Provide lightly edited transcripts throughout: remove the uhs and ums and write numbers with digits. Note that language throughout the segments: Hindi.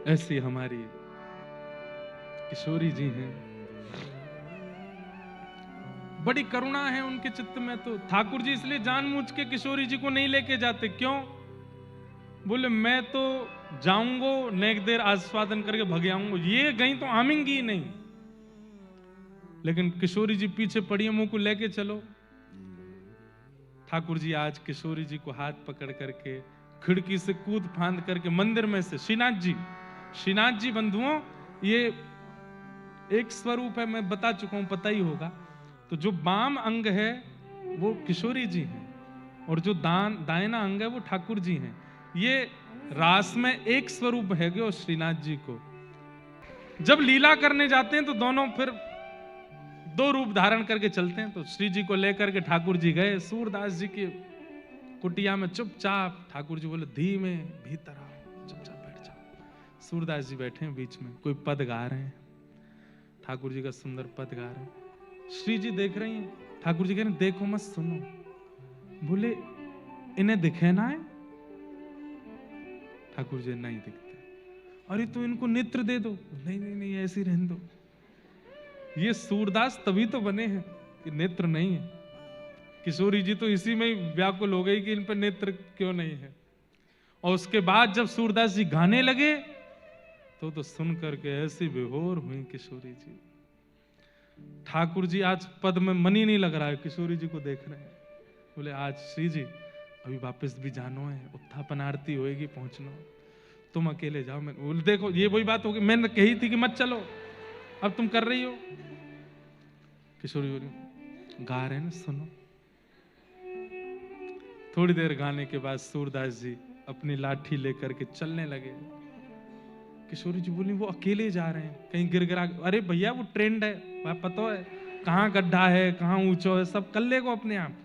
ऐसी हमारी किशोरी जी हैं, बड़ी करुणा है उनके चित्त में। तो ठाकुर जी इसलिए जानबूझ के किशोरी जी को नहीं लेके जाते। क्यों? बोले मैं तो जाऊंगो, नेक देर आस्वादन करके भग आऊंगो, ये गई तो आमेंगी ही नहीं। लेकिन किशोरी जी पीछे पड़ी है, मुंह को लेके चलो। ठाकुर जी आज किशोरी जी को हाथ पकड़ करके खिड़की से कूद फांद करके मंदिर में से, श्रीनाथ जी बंधुओं, ये एक स्वरूप है, मैं बता चुका हूं, पता ही होगा। तो जो वाम अंग है वो किशोरी जी हैं, और जो दायना अंग है वो ठाकुर जी हैं। ये रास में एक स्वरूप है गयो श्रीनाथ जी को। जब लीला करने जाते हैं तो दोनों फिर दो रूप धारण करके चलते हैं। तो श्री जी को लेकर के ठाकुर जी गए सूरदास जी की कुटिया में चुपचाप। ठाकुर जी बोले धीमे भीतर आओ, चुपचाप बैठ जाओ। सूरदास जी बैठे हैं बीच में, कोई पद गा रहे हैं, ठाकुर जी का सुंदर पद गा रहे हैं। श्री जी देख रही हैं, ठाकुर जी कह रहे हैं देखो मत सुनो। बोले इन्हें दिखे ना है? ठाकुर जी नहीं दिखते। अरे तो इनको नेत्र दे दो। नहीं नहीं नहीं, ऐसे ही रहने दो। ये सूरदास तभी तो बने हैं कि नेत्र नहीं है। किशोरी जी तो इसी में ही व्याकुल हो गई कि इन पर नेत्र क्यों नहीं है। और उसके बाद जब सूरदास जी गाने लगे तो सुन करके ऐसी विभोर हुई किशोरी जी। ठाकुर जी आज पद में मन ही नहीं लग रहा है, किशोरी जी को देख रहे हैं। बोले आज श्री जी अभी वापस भी जानो है, उत्थापन आरती होएगी, पहुंचना, तुम अकेले जाओ। मैं बोले देखो ये वही बात होगी, मैंने कही थी कि मत चलो, अब तुम कर रही हो। किशोरी बोली गा रहे ना, सुनो। थोड़ी देर गाने के बाद सूरदास जी अपनी लाठी लेकर के चलने लगे। किशोरी जी बोली वो अकेले जा रहे हैं, कहीं गिर गिरा। अरे भैया वो ट्रेंड है, वह पता है कहां गड्ढा है कहां ऊंचो है, सब कर लेगो अपने आप।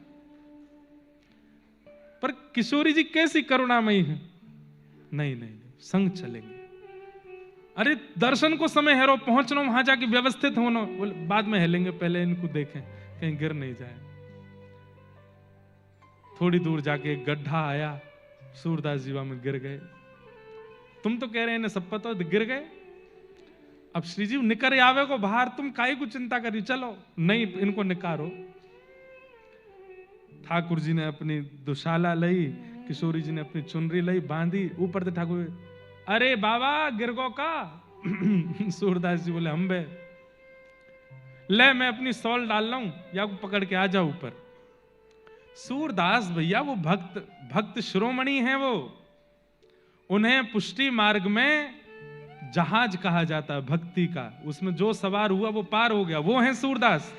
पर किशोरी जी कैसी करुणामयी है, नहीं नहीं संग चलेंगे। अरे दर्शन को समय है, रो पहुंचना वहां जाके व्यवस्थित होना, बोले बाद में हेलेंगे, पहले इनको देखें कहीं गिर नहीं जाए। थोड़ी दूर जाके एक गड्ढा आया, सूरदास जी वहां में गिर गए। तुम तो कह रहे हैं सब पता, गिर गए। अब श्री जी निकर आवे को बाहर, तुम काहे को चिंता करी, चलो। नहीं इनको निकारो। ठाकुर जी ने अपनी दुशाला लई, किशोरी जी ने अपनी चुनरी लई, बांधी। ऊपर से ठाकुर अरे बाबा गिरगो का। सूरदास जी बोले हम बे, ले मैं अपनी सॉल डाल रहा हूं, या पकड़ के आ जाओ ऊपर। सूरदास भैया वो भक्त शिरोमणि हैं, वो उन्हें पुष्टि मार्ग में जहाज कहा जाता है भक्ति का, उसमें जो सवार हुआ वो पार हो गया, वो है सूरदास।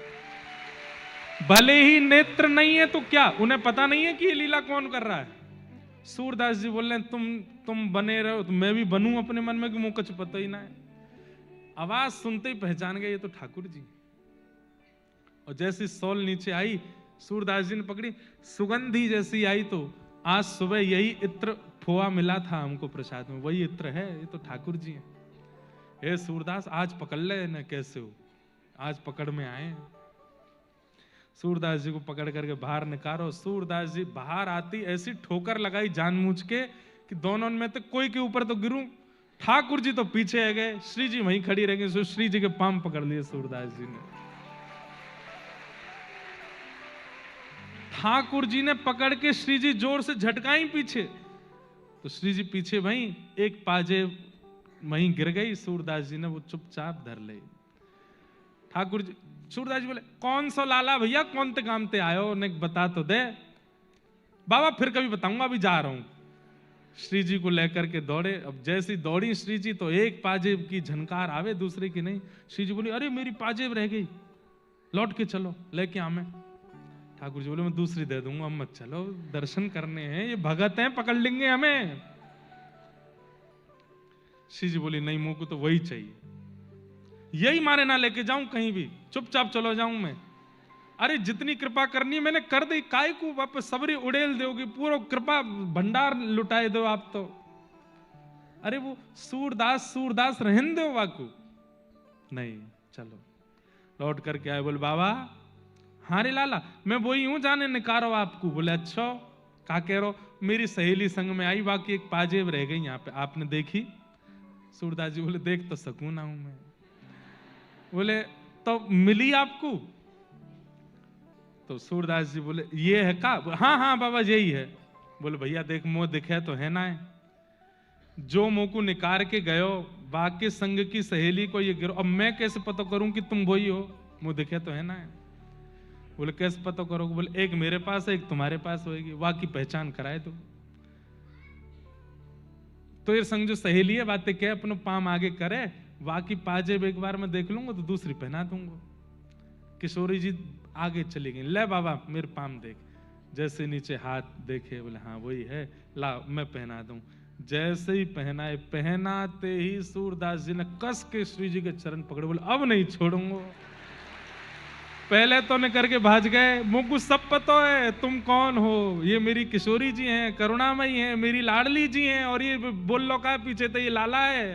भले ही नेत्र नहीं है तो क्या, उन्हें पता नहीं है कि ये लीला कौन कर रहा है। सूरदास जी बोल रहे तुम बने रहो तो मैं भी बनूं अपने मन में, कि मुझे कुछ पता ही ना है। आवाज सुनते ही पहचान गए ये तो ठाकुर जी। और जैसी सॉल नीचे आई, सूरदास जी ने पकड़ी, सुगंधी जैसी आई। तो आज सुबह यही इत्र खोआ मिला था हमको प्रसाद में, वही इत्र है, ये तो ठाकुर जी हैं। हे सूरदास आज पकड़ ले न, कैसे हो, आज पकड़ में आए। सूरदास जी को पकड़ करके बाहर निकालो। सूरदास जी बाहर आती ऐसी ठोकर लगाई जानबूझ के कि दोनों में तो कोई के ऊपर तो गिरूं। ठाकुर जी तो पीछे आ गए, श्री जी वहीं खड़ी रह गई। श्री जी के पांव पकड़ लिए सूरदास जी ने। ठाकुर जी ने पकड़ के श्री जी जोर से झटकाई पीछे, तो श्री जी पीछे वहीं एक पाजेब वहीं गिर गई। सूरदास जी ने वो चुपचाप धर ले। ठाकुर जी, सूरदास जी बोले कौन सा लाला भैया, कौन ते काम ते आयो, ने बता तो दे। बाबा फिर कभी बताऊंगा, अभी जा रहा हूं। श्री जी को लेकर के दौड़े। अब जैसी दौड़ी श्री जी तो एक पाजेब की झनकार आवे, दूसरे की नहीं। श्री जी बोली अरे मेरी पाजेब रह गई, लौट के चलो लेके आमे। ठाकुर जी बोले मैं दूसरी दे दूंगा, हम मत चलो, दर्शन करने हैं, ये भगत हैं, पकड़ लेंगे हमें। श्री जी बोली नहीं, मुंह को तो वही चाहिए, यही मारे ना लेके जाऊं कहीं भी, चुपचाप चलो जाऊं मैं। अरे जितनी कृपा करनी है मैंने कर दी, काय को वापस सबरी उड़ेल दोगी, पूरा कृपा भंडार लुटाए दो आप तो। अरे वो सूरदास रहन दो वाकू, नहीं चलो। लौट करके आए, बोले बाबा हाँ रे लाला मैं वही हूं, जाने निकारो आपको। बोले अच्छा का कह रहो, मेरी सहेली संग में आई, बाकी एक पाजेब रह गई यहाँ पे, आपने देखी? सूरदास जी बोले देख तो सकूं ना हूं मैं। बोले तो मिली आपको? तो सूरदास जी बोले ये है का? हाँ हाँ बाबा यही है। बोले भैया देख मोह दिखे तो है ना है, जो मुंह को निकार के गयो बाकी संग की सहेली को ये गिरो, अब मैं कैसे पता करूं कि तुम वही हो? मुंह दिखे तो है ना है। बोले कैसे पता करोगे? बोले एक मेरे पास है एक तुम्हारे पास होगी, वाकी पहचान कराए तो ये संग जो सहेली है बातें क्या अपनो पाम आगे करे, वाकी पाजे एक बार मैं देख लूंगा तो दूसरी पहना दूंगा। किशोरी जी आगे चली गई, ले बाबा मेरे पाम देख। जैसे नीचे हाथ देखे बोले हाँ वही है, ला मैं पहना दूं। जैसे ही पहनाए, पहनाते ही सूरदास जी ने कस के श्री जी के चरण पकड़े, बोले अब नहीं छोड़ूंगा। पहले तो ने करके भाज गए, मुझको सब पता है तुम कौन हो, ये मेरी किशोरी जी हैं, करुणामयी हैं, मेरी लाडली जी हैं, और ये बोल लो का पीछे तो ये लाला है।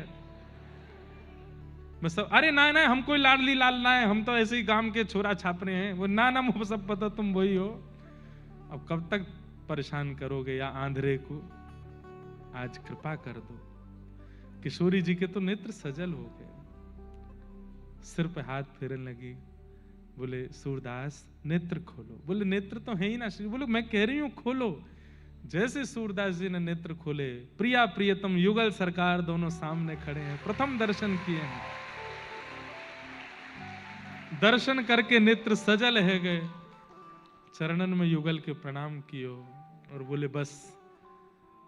मैं सब अरे ना ना हम कोई लाडली लाल ना है, हम तो ऐसे ही गांव के छोरा छापरे हैं। वो ना ना मुझे सब पता तुम वही हो। अब कब तक परेशान करोगे या आंधरे को, आज कृपा कर दो। किशोरी जी के तो नेत्र सजल हो गए, सिर पे हाथ फेरने लगी। बोले सूरदास नेत्र खोलो। बोले नेत्र तो है ही ना श्री। बोले मैं कह रही हूं खोलो। जैसे सूरदास जी ने नेत्र खोले, प्रिया प्रियतम युगल सरकार दोनों सामने खड़े हैं, प्रथम दर्शन किए हैं। दर्शन करके नेत्र सजल है गए, चरणन में युगल के प्रणाम कियो और बोले बस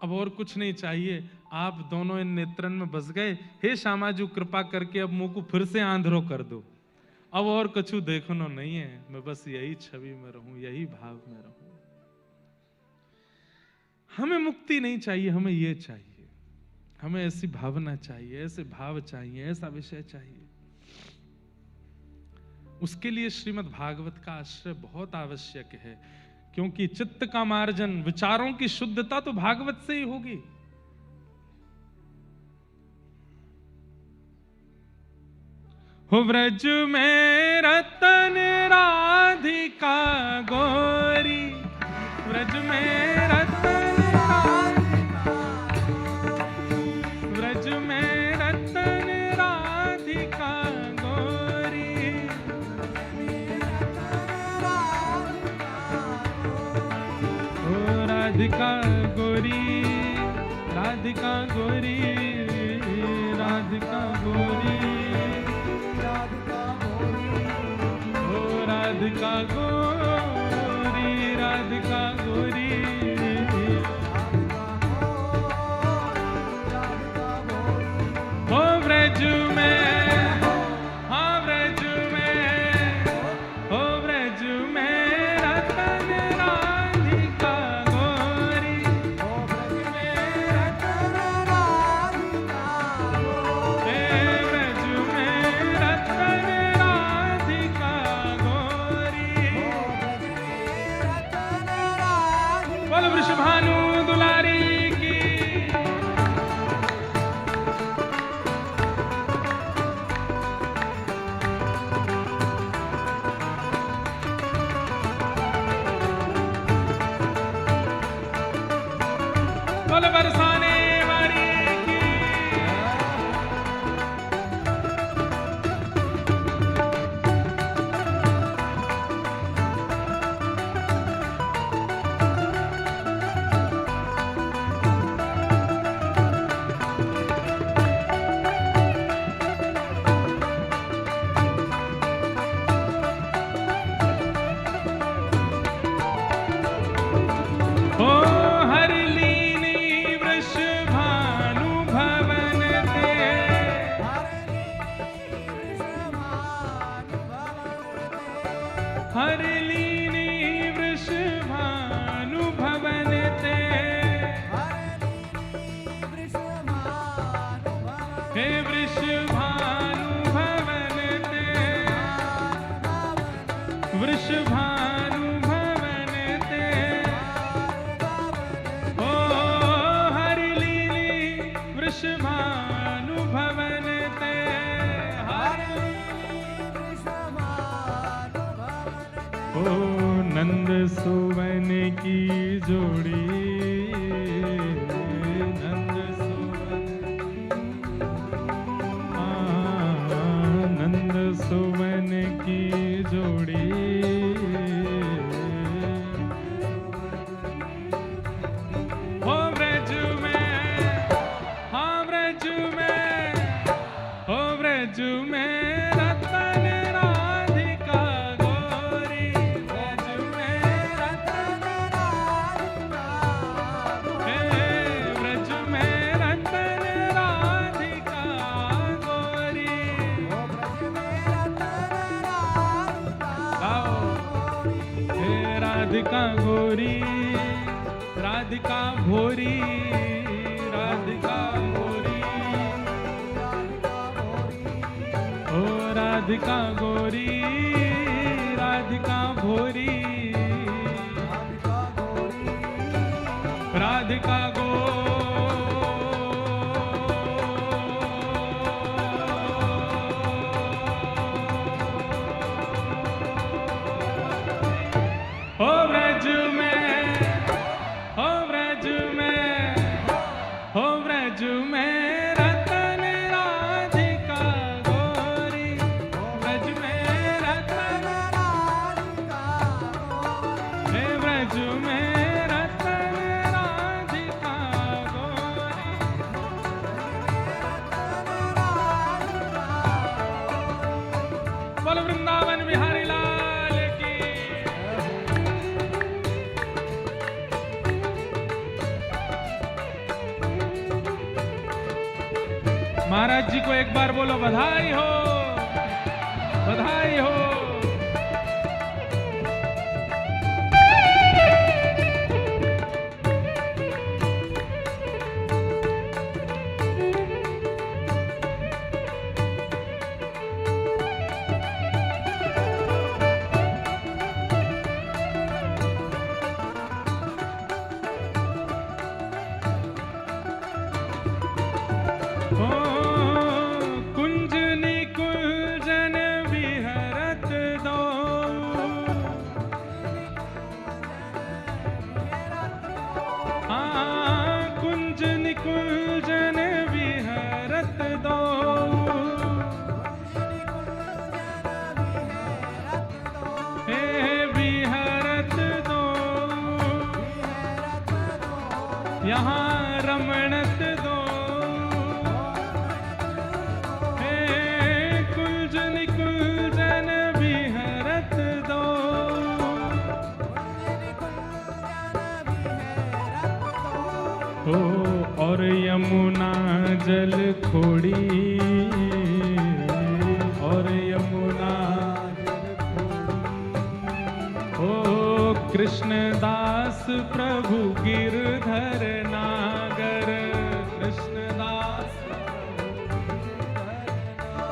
अब और कुछ नहीं चाहिए, आप दोनों इन नेत्रन में बस गए। हे श्यामा जी कृपा करके अब मुंह को फिर से आंधरो कर दो, अब और कछु देखनो नहीं है, मैं बस यही छवि में रहूं, यही भाव में रहूं। हमें मुक्ति नहीं चाहिए, हमें ये चाहिए, हमें ऐसी भावना चाहिए, ऐसे भाव चाहिए, ऐसा विषय चाहिए। उसके लिए श्रीमद् भागवत का आश्रय बहुत आवश्यक है, क्योंकि चित्त का मार्जन, विचारों की शुद्धता तो भागवत से ही होगी। हो व्रज में रतन राधिका गोरी, व्रज में रतन राधिका, व्रज में रतन राधिका गोरी, ओ राधिका गोरी, राधिका गोरी, राधिका गोरी, राधिका गोरी, राधिका गोरी, हो व्रज में, हाँ व्रज में, हो व्रज में रतन राधिका गोरी, हो व्रज में रतन राधिका गोरी, व्रज में रतन राधिका गोरी। बोल वृषभानु दुलारी की। बोल बरसाने वाली की। हो हर लीनी वृषभानु भवन ते, हर लीनी वृषभानु भवन ते, हे वृषभानु भवन ते, वृषभानु भवन ते, ओ हर लीनी वृषभानु भवन ते, हर ओ नंद सुवन की जोड़ी, नंद सुवन, राधिका गोरी, राधिका भोरी, राधिका गोरी, ओ राधिका गोरी, राधिका भोरी, राधिका गो हो ब्रज में, हो ब्रज में, हो ब्रज में रतन राधिका गोरी, ब्रज में रतन राधिका गोरी, हे ब्रज में रतन राधिका गोरी, बोल वृंदावन बिहारी लाल की। महाराज जी को एक बार बोलो बधाई हो, बधाई हो। कुंजन विहरत दो, हे विहरत दो, यहाँ रमणत दो, हे कुंजन कुंजन विहरत दो, हो और यमुना जल खोड़ी, और यमुना ओ कृष्णदास प्रभु गिरधर नागर, कृष्णदास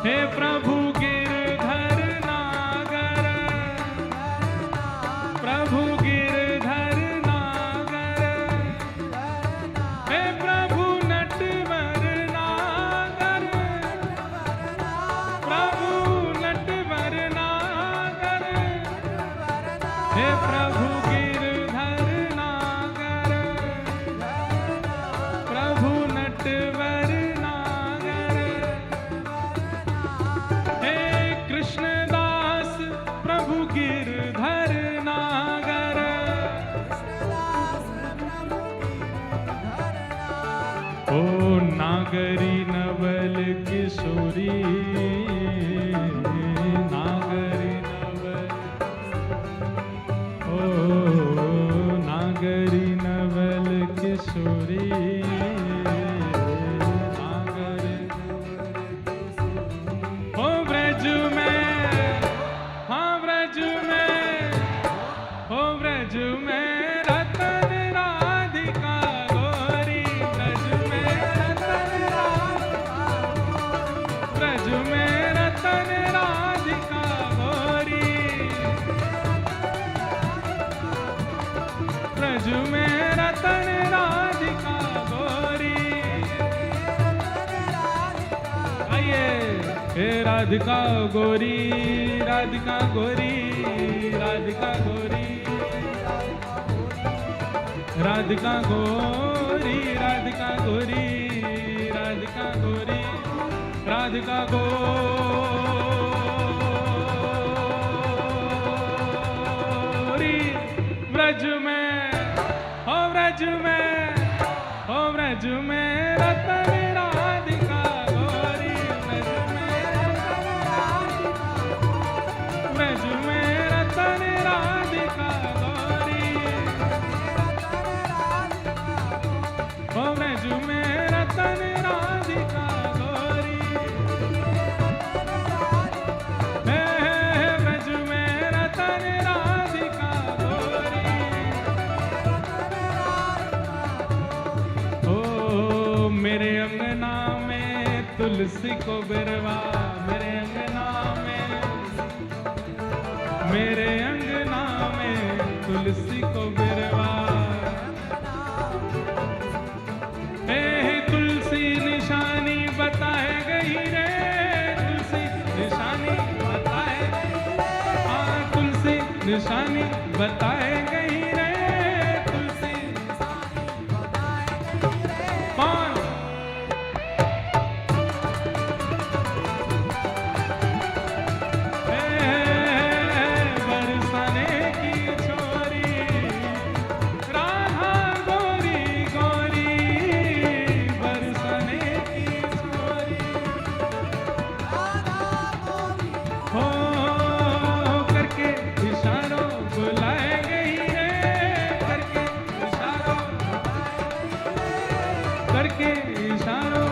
हे प्रभु गिरधर नागर, प्रभु गिरधर नागर, हे प्रभु नटवर नागर, प्रभु नटवर नागर, हे प्रभु गिरधर नागर, प्रभु नटवर नागर, हे कृष्णदास प्रभु गिरधर नागर, ओ नागरी नवल किशोरी, नागरी नवल, ओ नागरी नवल किशोरी, नागरी ओ ब्रज में, हाँ ब्रज में, ओ ब्रज में रतन राधिका गोरी, ब्रज में रतन राधिका, ब्रज में रतन राधिका गोरी, ब्रज में रतन राधिका गोरी, आइए हे राधिका गोरी, राधिका गोरी, राधिका गोरी, राधिका गोरी, राधिका गोरी, राधिका गोरी, राधिका गोरी, ब्रज में, हो ब्रज में, हो ब्रज में रतन राधिका गोरी, ब्रज में रतन राधिका, ब्रज में रतन राधिका गोरी, हो ब्रज में रतन राधिका गोरी, मेरे अंगना में तुलसी को बिरवा, मेरे अंगना में, मेरे अंगना में तुलसी को बिरवा। तुलसी निशानी बताए गई रे, तुलसी निशानी बताए, हाँ तुलसी निशानी बताए गई रे, तुलसी निशानी बताए गई रे। कौन? बरसाने की छोरी, राधा गोरी गोरी, बरसाने की छोरी, राधा गोरी हो करके इशारों बुलाए गई रे, करके इशारों, करके इशारों